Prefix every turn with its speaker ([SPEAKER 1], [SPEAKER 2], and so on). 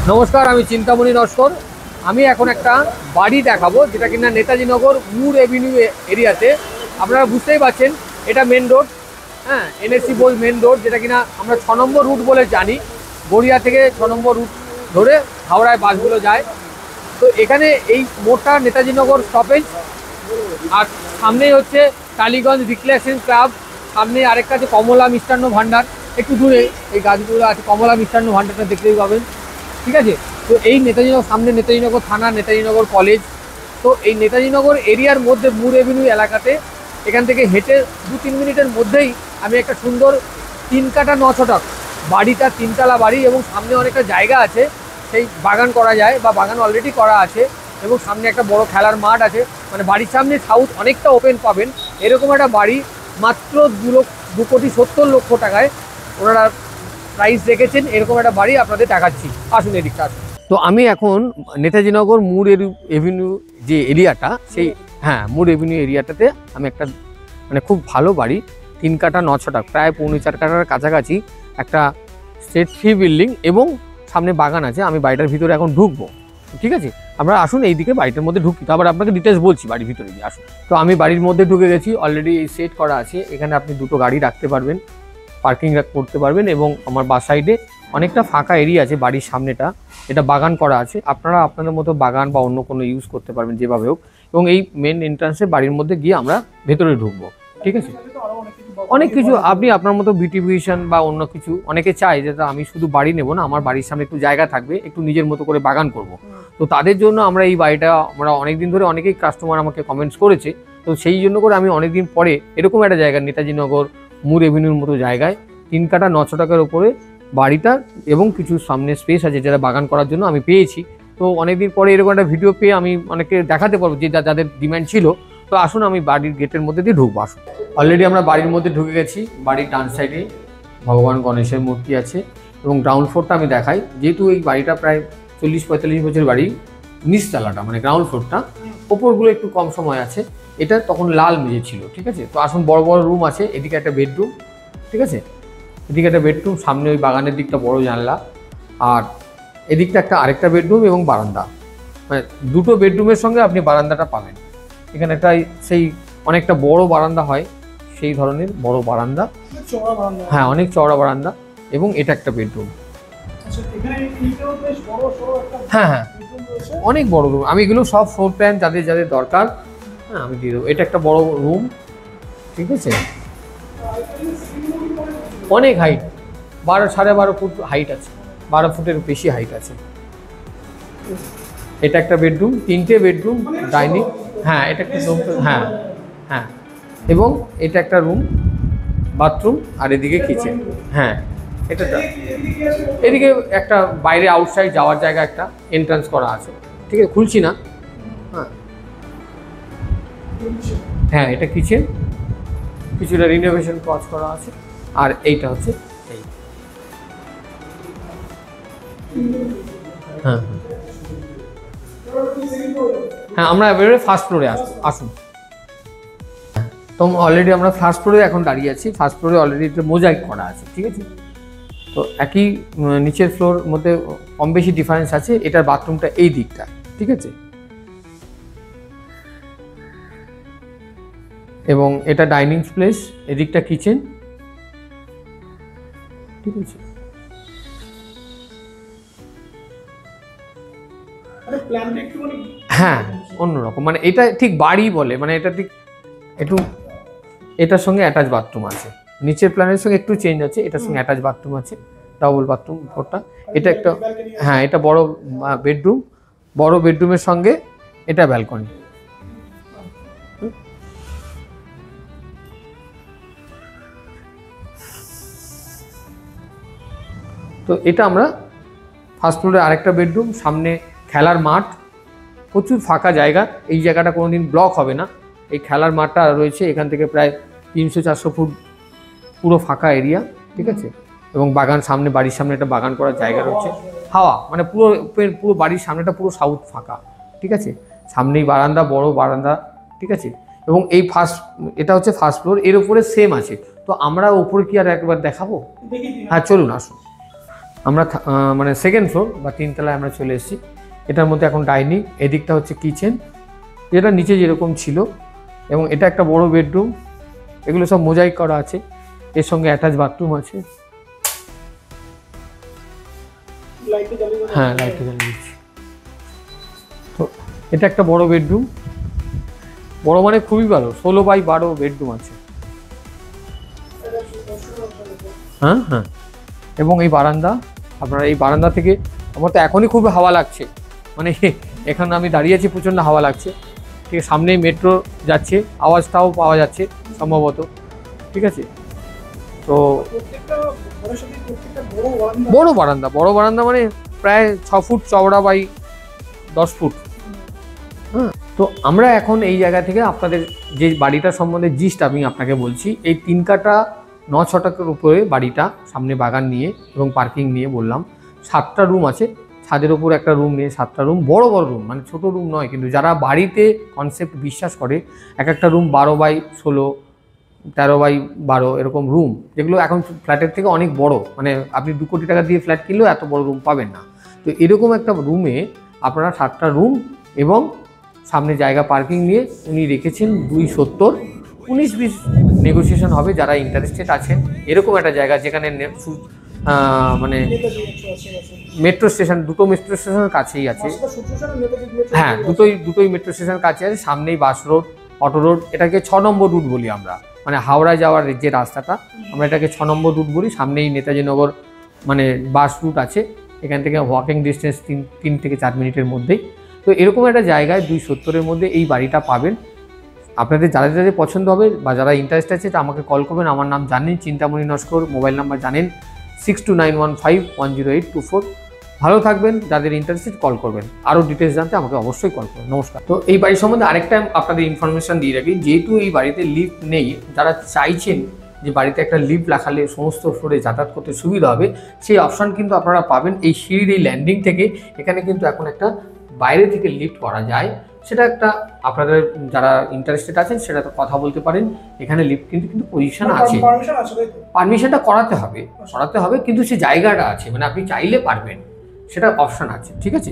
[SPEAKER 1] নমস্কার, আমি চিন্তামণি নস্কর। আমি এখন একটা বাড়ি দেখাবো যেটা কিনা নেতাজি নগর মুর এভিনিউ এরিয়াতে। আপনারা বুঝতেই পারছেন এটা মেন রোড, হ্যাঁ, এনএসসি বোল মেন রোড, যেটা কিনা আমরা 6 নম্বর রুট বলে জানি। গড়িয়া থেকে 6 নম্বর রুট ধরে হাওড়ায় বাসগুলো যায়। তো এখানে এই মোড়টা নেতাজি নগর স্টপেজ, আর সামনেই হচ্ছে টালিগঞ্জ রিক্রিয়েশন ক্লাব। সামনে আরেকটা আছে কমলা মিষ্টান্ন ভাণ্ডার, একটু দূরে এই গাছগুলো আছে। কমলা মিষ্টান্ন ভাণ্ডারটা দেখতেই পাবেন, ঠিক আছে। তো এই নেতাজিনগর সামনে নেতাজিনগর থানা, নেতাজিনগর কলেজ। তো এই নেতাজিনগর এরিয়ার মধ্যে মুর এভিনিউ এলাকাতে এখান থেকে হেঁটে 2-3 মিনিটের মধ্যেই আমি একটা সুন্দর 3 কাঠা 9 ছটাক বাড়িটা, 3তলা বাড়ি, এবং সামনে অনেকটা জায়গা আছে, সেই বাগান করা যায় বা বাগান অলরেডি করা আছে। এবং সামনে একটা বড় খেলার মাঠ আছে, মানে বাড়ির সামনে সাউথ অনেকটা ওপেন পাবেন। এরকম একটা বাড়ি মাত্র 2,70,00,000 টাকায় ওনারা প্রাইস রেখেছেন। এরকম একটা বাড়ি আপনাদের দেখাচ্ছি, আসুন এদিকটা আসুন। তো আমি এখন নেতাজিনগর মুর এভিনিউ যে এরিয়াটা, সেই মুর এভিনিউ এরিয়াটাতে আমি একটা মানে খুব ভালো বাড়ি, 3 কাঠা 9 ছটাক, প্রায় 4.25 কাঠার কাছাকাছি একটা স্টেট ফ্রি বিল্ডিং, এবং সামনে বাগান আছে। আমি বাড়িটার ভিতরে এখন ঢুকবো, ঠিক আছে। আপনারা আসুন এইদিকে, বাড়িটার মধ্যে ঢুকি, তারপর আপনাকে ডিটেলস বলছি বাড়ির ভিতরে গিয়ে। আসুন। তো আমি বাড়ির মধ্যে ঢুকে গেছি, অলরেডি এই সেট করা আছে। এখানে আপনি 2টো গাড়ি রাখতে পারবেন, পার্কিং করতে পারবেন, এবং আমার বাস সাইডে অনেকটা ফাঁকা এরিয়া আছে। বাড়ির সামনেটা এটা বাগান করা আছে, আপনারা আপনাদের মতো বাগান বা অন্য কোনো ইউজ করতে পারবেন যেভাবে হোক। এবং এই মেন এন্ট্রান্সে বাড়ির মধ্যে গিয়ে আমরা ভেতরে ঢুকবো, ঠিক আছে। অনেক কিছু আপনি আপনার মতো বিউটিফিকেশন বা অন্য কিছু, অনেকে চায় যে আমি শুধু বাড়ি নেব না, আমার বাড়ির সামনে একটু জায়গা থাকবে, একটু নিজের মতো করে বাগান করব। তো তাদের জন্য আমরা এই বাড়িটা, আমরা অনেকদিন ধরে অনেকেই কাস্টমার আমাকে কমেন্টস করেছে, তো সেই জন্য করে আমি অনেকদিন পরে এরকম একটা জায়গা, নেতাজিনগর মুর এভিনিউর মতো জায়গায় 3 কাঠা 9 ছটাকের ওপরে বাড়িটা, এবং কিছু সামনে স্পেস আছে যেটা বাগান করার জন্য আমি পেয়েছি। তো অনেকদিন পরে এরকম একটা ভিডিও পেয়ে আমি অনেকে দেখাতে পারবো যে যাদের ডিমান্ড ছিল। তো আসুন আমি বাড়ির গেটের মধ্যে দিয়ে ঢুকবো। আসুন, অলরেডি আমরা বাড়ির মধ্যে ঢুকে গেছি। বাড়ির ডান সাইডে ভগবান গণেশের মূর্তি আছে, এবং গ্রাউন্ড ফ্লোরটা আমি দেখাই। যেহেতু এই বাড়িটা প্রায় 40-45 বছর বাড়ি, নিচতলাটা মানে গ্রাউন্ড ফ্লোরটা, ওপরগুলো একটু কম সময় আছে। এটা তখন লাল মেঝে ছিল, ঠিক আছে। তো আসুন, বড় বড় রুম আছে, এদিকে একটা বেডরুম, ঠিক আছে, এদিকে একটা বেডরুম, সামনে ওই বাগানের দিকটা বড় জানলা, আর এদিকটা একটা আরেকটা বেডরুম এবং বারান্দা। মানে 2টো বেডরুমের সঙ্গে আপনি বারান্দাটা পাবেন। এখানে একটা সেই অনেকটা বড় বারান্দা হয়, সেই ধরনের বড় বারান্দা, হ্যাঁ, অনেক চওড়া বারান্দা, এবং এটা একটা বেডরুম। হ্যাঁ, অনেক বড় রুম। আমি এগুলো সব ফ্লোর প্ল্যান যাদের যাদের দরকার, হ্যাঁ, আমি দিয়ে দেবো। এটা একটা বড় রুম, ঠিক আছে, অনেক হাইট, 12-12.5 ফুট হাইট আছে, 12 ফুটের বেশি হাইট আছে। এটা একটা বেডরুম, 3টে বেডরুম, ডাইনিং, হ্যাঁ, এটা একটা রুম, হ্যাঁ হ্যাঁ, এবং এটা একটা রুম, বাথরুম, আর এদিকে কিচেন। হ্যাঁ, এটা এদিকে একটা বাইরে আউটসাইড যাওয়ার জায়গা, একটা এন্ট্রান্স করা আছে, ঠিক আছে, খুলছি না। হ্যাঁ হ্যাঁ, এটা কিচেন, কিছুটা রিনোভেশন কাজ করা আছে। আর এইটা হচ্ছে এই, হ্যাঁ হ্যাঁ, আমরা এবারে ফার্স্ট ফ্লোরে আসুন। তো অলরেডি আমরা ফার্স্ট ফ্লোরে এখন দাঁড়িয়ে আছি। ফার্স্ট ফ্লোরে অলরেডি একটা মোজাইক করা আছে, ঠিক আছে। তো একই নিচের ফ্লোর মধ্যে কম বেশি ডিফারেন্স আছে। এটার বাথরুমটা এই দিকটা, ঠিক আছে, এবং এটা ডাইনিং প্লেস, এদিকটা কিচেন, ঠিক আছে। হ্যাঁ, অন্যরকম, মানে এটা ঠিক বাড়ি বলে, মানে এটা ঠিক একটু, এটার সঙ্গে অ্যাটাচ বাথরুম আছে। নিচের প্ল্যানের সঙ্গে একটু চেঞ্জ আছে, এটার সঙ্গে অ্যাটাচ বাথরুম আছে, ডাবল বাথরুম ওটা। এটা একটা, হ্যাঁ, এটা বড় বেডরুম, বড় বেডরুমের সঙ্গে এটা ব্যালকনি। তো এটা আমরা ফার্স্ট ফ্লোরে আরেকটা বেডরুম, সামনে খেলার মাঠ, প্রচুর ফাঁকা জায়গা। এই জায়গাটা কোনোদিন ব্লক হবে না। এই খেলার মাঠটা রয়েছে, এখান থেকে প্রায় 300-400 ফুট পুরো ফাঁকা এরিয়া, ঠিক আছে। এবং বাগান, সামনে বাড়ির সামনে একটা বাগান করার জায়গা রয়েছে। হাওয়া, মানে পুরো বাড়ির সামনেটা পুরো সাউথ ফাঁকা, ঠিক আছে। সামনেই বারান্দা, বড় বারান্দা, ঠিক আছে। এবং এই এটা হচ্ছে ফার্স্ট ফ্লোর, এর উপরে সেম আছে। তো আমরা উপরে কি আর একবার দেখাবো? হ্যাঁ, চলুন আসুন। আমরা মানে সেকেন্ড ফ্লোর বা 3 তলায় আমরা চলে এসেছি। এটার মধ্যে এখন ডাইনিং, এদিকটা হচ্ছে কিচেন, যেটা নিচে যেরকম ছিল, এবং এটা একটা বড় বেডরুম। এগুলো সব মোজাইক করা আছে, এর সঙ্গে অ্যাটাচ বাথরুম আছে। হ্যাঁ, লাইটটা জ্বালিয়ে দিচ্ছি। তো এটা একটা বড় বেডরুম, বড় মানে খুবই ভালো, 16x12 বেডরুম আছে। হ্যাঁ হ্যাঁ, এবং এই বারান্দা, আপনারা এই বারান্দা থেকে, আমার তো এখনই খুব হাওয়া লাগছে, মানে এখানে আমি দাঁড়িয়ে আছি, প্রচণ্ড হাওয়া লাগছে। ঠিক আছে, সামনেই মেট্রো যাচ্ছে, আওয়াজটাও পাওয়া যাচ্ছে সম্ভবত। ঠিক আছে, তো বড় বারান্দা মানে প্রায় 6 ফুট চওড়া বাই 10 ফুট। হ্যাঁ, তো আমরা এখন এই জায়গা থেকে আপনাদের যে বাড়িটার সম্বন্ধে জিস্ট আমি আপনাকে বলছি। এই 3 কাঠা 9 ছটাকের উপরে বাড়িটা, সামনে বাগান নিয়ে এবং পার্কিং নিয়ে বললাম। 7টা রুম আছে, ছাদের ওপর একটা রুম নিয়ে 7টা রুম, বড় বড় রুম, মানে ছোট রুম নয়। কিন্তু যারা বাড়িতে কনসেপ্ট বিশ্বাস করে, এক একটা রুম 12x16, 13x12 এরকম রুম, যেগুলো এখন ফ্ল্যাটের থেকে অনেক বড়, মানে আপনি 2 কোটি টাকা দিয়ে ফ্ল্যাট কিনলেও এত বড় রুম পাবেন না। তো এরকম একটা রুমে আপনারা 7টা রুম এবং সামনে জায়গা পার্কিং নিয়ে উনি রেখেছেন 270, 19-20 নেগোসিয়েশন হবে। যারা ইন্টারেস্টেড আছেন এরকম একটা জায়গা যেখানে মানে মেট্রো স্টেশন, দুটো মেট্রো স্টেশনের কাছেই আছে। হ্যাঁ, দুটোই মেট্রো স্টেশনের কাছে আছে। সামনেই বাস রোড, অটো রোড, এটাকে 6 নম্বর রুট বলি আমরা, মানে হাওড়া যাওয়ার যে রাস্তাটা, আমরা এটাকে 6 নম্বর রুট বলি। সামনেই নেতাজি নগর মানে বাস রুট আছে, এখান থেকে ওয়াকিং ডিস্টেন্স 3 থেকে 4 মিনিটের মধ্যেই। তো এরকম একটা জায়গায় 270-এর মধ্যে এই বাড়িটা পাবেন। আপনাদের যাদের যাদের পছন্দ হবে বা যারা ইন্টারেস্ট আছে আমাকে কল করবেন। আমার নাম জানেন, চিন্তামণি নস্কর, মোবাইল নাম্বার জানেন 6291510824। ভালো থাকবেন, যাদের ইন্টারেস্টেড কল করবেন। আরও ডিটেলস জানতে আমাকে অবশ্যই কল করবেন। নমস্কার। তো এই বাড়ির সম্বন্ধে আরেকটা আপনাদের ইনফরমেশন দিয়ে রাখি, যেহেতু এই বাড়িতে লিফট নেই, যারা চাইছেন যে বাড়িতে একটা লিফট রাখালে সমস্ত ফ্লোরে যাতায়াত করতে সুবিধা হবে, সেই অপশান কিন্তু আপনারা পাবেন এই সিঁড়ির এই ল্যান্ডিং থেকে। এখানে কিন্তু এখন একটা বাইরে থেকে লিফট করা যায়, সেটা একটা আপনাদের যারা ইন্টারেস্টেড আছেন সেটা তো কথা বলতে পারেন। এখানে লিফট কিন্তু পজিশন আছে, পারমিশনটা করাতে হবে, কিন্তু সে জায়গাটা আছে, মানে আপনি চাইলে পারবেন, সেটা অপশান আছে। ঠিক আছে।